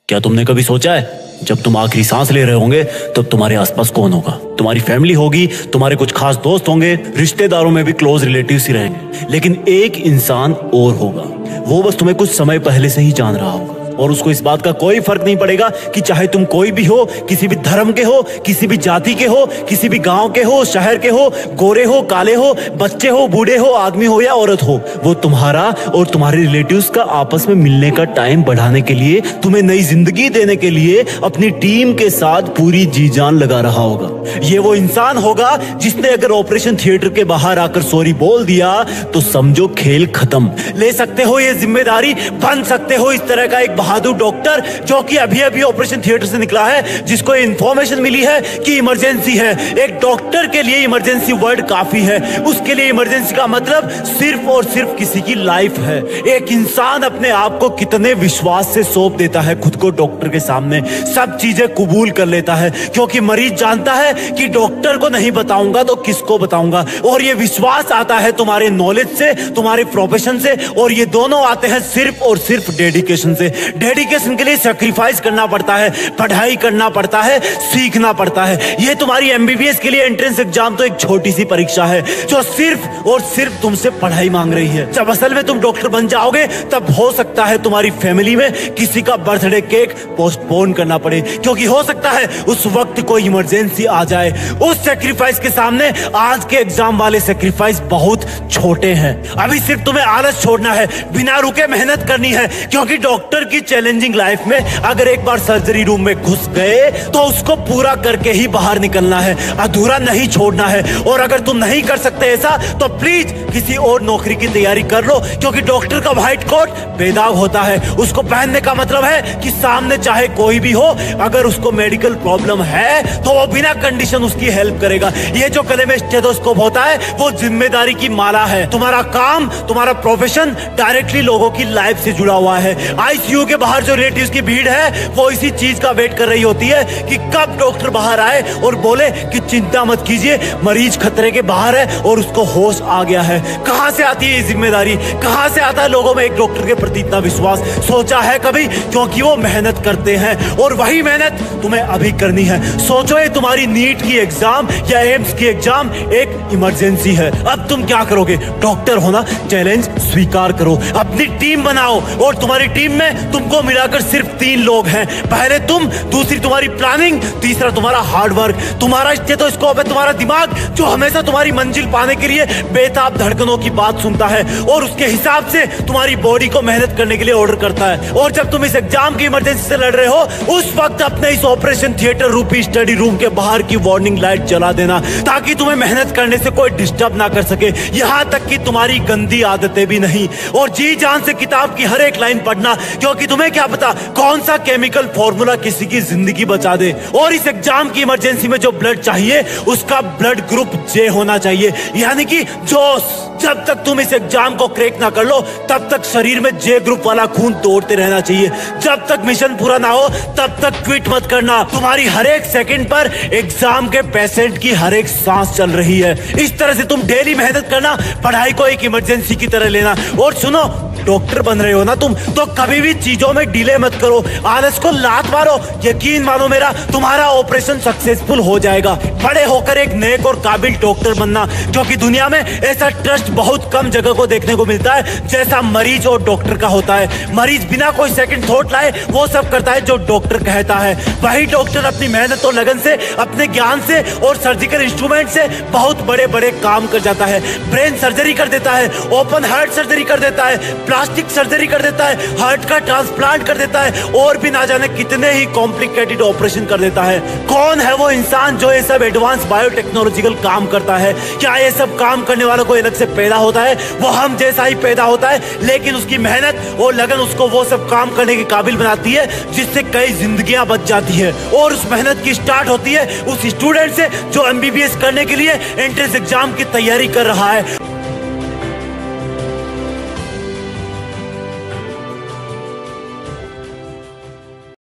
क्या तुमने कभी सोचा है जब तुम आखिरी सांस ले रहे होंगे तब तुम्हारे आसपास कौन होगा? तुम्हारी फैमिली होगी, तुम्हारे कुछ खास दोस्त होंगे, रिश्तेदारों में भी क्लोज रिलेटिव्स ही रहेंगे, लेकिन एक इंसान और होगा। वो बस तुम्हें कुछ समय पहले से ही जान रहा होगा और उसको इस बात का कोई फर्क नहीं पड़ेगा कि चाहे तुम कोई भी हो, किसी भी धर्म के हो, किसी भी जाति के हो, किसी भी गांव के हो, शहर के हो, गोरे हो, काले हो, बच्चे हो, बूढ़े हो, आदमी हो या औरत हो। वो तुम्हारा और तुम्हारे रिलेटिव्स का आपस में मिलने का टाइम बढ़ाने के लिए, तुम्हें नई जिंदगी देने के लिए अपनी टीम के साथ पूरी जी जान लगा रहा होगा। ये वो इंसान होगा जिसने अगर ऑपरेशन थिएटर के बाहर आकर सॉरी बोल दिया तो समझो खेल खत्म। ले सकते हो ये जिम्मेदारी, बन सकते हो इस तरह का एक बहादुर डॉक्टर जो कि अभी अभी ऑपरेशन थिएटर से निकला है, जिसको इंफॉर्मेशन मिली है कि इमरजेंसी है। एक डॉक्टर के लिए इमरजेंसी वर्ड काफी है। उसके लिए इमरजेंसी का मतलब सिर्फ और सिर्फ किसी की लाइफ है। एक इंसान अपने आप को कितने विश्वास से सौंप देता है खुद को डॉक्टर के सामने, सब चीजें कबूल कर लेता है, क्योंकि मरीज जानता है कि डॉक्टर को नहीं बताऊंगा तो किसको बताऊंगा। और ये विश्वास आता है तुम्हारे नॉलेज से, तुम्हारे प्रोफेशन से, और ये दोनों आते हैं सिर्फ और सिर्फ डेडिकेशन से। डेडिकेशन के लिए सैक्रिफाइस करना पड़ता है, पढ़ाई करना पड़ता है, सीखना पड़ता है। ये तुम्हारी एमबीबीएस के लिए एंट्रेंस एग्जाम तो एक छोटी सी परीक्षा है जो सिर्फ और सिर्फ तुमसे पढ़ाई मांग रही है। जब असल में तुम डॉक्टर बन जाओगे तब हो सकता है तुम्हारी फैमिली में किसी का बर्थडे केक पोस्टपोन करना पड़े, क्योंकि हो सकता है उस वक्त कोई इमरजेंसी आ जाए। उस सैक्रिफाइस के सामने आज के एग्जाम वाले सैक्रिफाइस बहुत छोटे हैं। अभी सिर्फ तुम्हें आलस छोड़ना है, बिना रुके मेहनत करनी है, क्योंकि डॉक्टर की चैलेंजिंग लाइफ में अगर एक बार सर्जरी रूम में घुस गए तो उसको पूरा करके ही बाहर निकलना है, अधूरा नहीं छोड़ना है। और अगर तुम नहीं कर सकते ऐसा तो प्लीज किसी और नौकरी की तैयारी कर लो, क्योंकि डॉक्टर का व्हाइट कोट बेदाग होता है। उसको पहनने का मतलब है कि सामने चाहे कोई भी हो, अगर उसको मेडिकल प्रॉब्लम है तो वो बिना कंडीशन उसकी हेल्प करेगा। ये जो गले में स्टेथोस्कोप होता है वो जिम्मेदारी की माला है। तुम्हारा काम, तुम्हारा प्रोफेशन डायरेक्टली लोगों की लाइफ से जुड़ा हुआ है। आईसीयू के बाहर जो रिलेटिव्स की भीड़ है वो इसी चीज का वेट कर रही होती है कि कब डॉक्टर बाहर आए और बोले कि चिंता मत कीजिए, मरीज खतरे के बाहर है और उसको होश आ गया है। कहां से आती है ये जिम्मेदारी, कहां से आता है लोगों में एक डॉक्टर के प्रति इतना विश्वास? सोचा है कभी? क्योंकि वो मेहनत करते हैं और वही मेहनत तुम्हें अभी करनी है। सोचो ये तुम्हारी नीट की एग्जाम या एम्स की एग्जाम एक इमरजेंसी है। अब तुम क्या करोगे? डॉक्टर होना चैलेंज स्वीकार करो, अपनी टीम बनाओ और तुम्हारी टीम में तुमको मिलाकर सिर्फ 3 लोग हैं। पहले तुम, दूसरी तुम्हारी प्लानिंग, तीसरा तुम्हारा हार्डवर्क। तुम्हारा स्टेथोस्कोप है तुम्हारा दिमाग, जो हमेशा तुम्हारी मंजिल पाने के लिए बेताब धड़कनों की बात सुनता है और उसके हिसाब से तुम्हारी बॉडी को मेहनत करने के लिए ऑर्डर करता है। और जब तुम इस एग्जाम की इमरजेंसी से लड़ रहे हो उस वक्त अपने इस ऑपरेशन थिएटर रूपी स्टडी रूम के बाहर की वार्निंग लाइट जला देना, ताकि तुम्हें मेहनत करने से कोई डिस्टर्ब ना कर सके, यहां तक कि तुम्हारी गंदी आदतें भी नहीं। और जी जान से किताब की हर एक लाइन पढ़ना, क्योंकि तुम्हें क्या पता कौन सा केमिकल फॉर्मूला किसी की जिंदगी बचा दे। और इस एग्जाम की इमरजेंसी में जो ब्लड चाहिए उसका ब्लड ग्रुप जे होना चाहिए, यानी कि जोश। जब तक तुम इस एग्जाम को क्रैक ना कर लो तब तक शरीर में जे ग्रुप वाला खून दौड़ते रहना चाहिए। जब तक मिशन पूरा ना हो तब तक क्विट मत करना। तुम्हारी हर एक सेकंड पर एग्जाम के पेशेंट की हर एक सांस चल रही है। इस तरह से तुम डेली मेहनत करना, पढ़ाई को एक इमरजेंसी की तरह लेना। और सुनो, डॉक्टर बन रहे हो ना तुम, तो कभी भी चीजों में डिले मत करो, आलस को लात मारो। यकीन मानो मेरा, तुम्हारा ऑपरेशन सक्सेसफुल हो जाएगा। बड़े होकर एक नेक और काबिल डॉक्टर बनना, क्योंकि दुनिया में ऐसा ट्रस्ट बहुत कम जगह को देखने को मिलता है जैसा मरीज और डॉक्टर का होता है। मरीज बिना कोई सेकंड थॉट लाए वो सब करता है जो डॉक्टर कहता है। वही डॉक्टर अपनी मेहनत और लगन से, अपने ज्ञान से और सर्जिकल इंस्ट्रूमेंट से बहुत बड़े बड़े काम कर जाता है। ब्रेन सर्जरी कर देता है, ओपन हार्ट सर्जरी कर देता है, प्लास्टिक सर्जरी कर देता है, हार्ट का ट्रांसप्लांट कर देता है और भी ना जाने कितने ही कॉम्प्लिकेटेड ऑपरेशन कर देता है। कौन है वो इंसान जो ये सब एडवांस बायोटेक्नोलॉजिकल काम करता है? क्या ये सब काम करने वालों को अलग से पैदा होता है? वो हम जैसा ही पैदा होता है, लेकिन उसकी मेहनत और लगन उसको वो सब काम करने के काबिल बनाती है जिससे कई जिंदगियां बच जाती है। और उस मेहनत की स्टार्ट होती है उस स्टूडेंट से जो एमबीबीएस करने के लिए एंट्रेंस एग्जाम की तैयारी कर रहा है।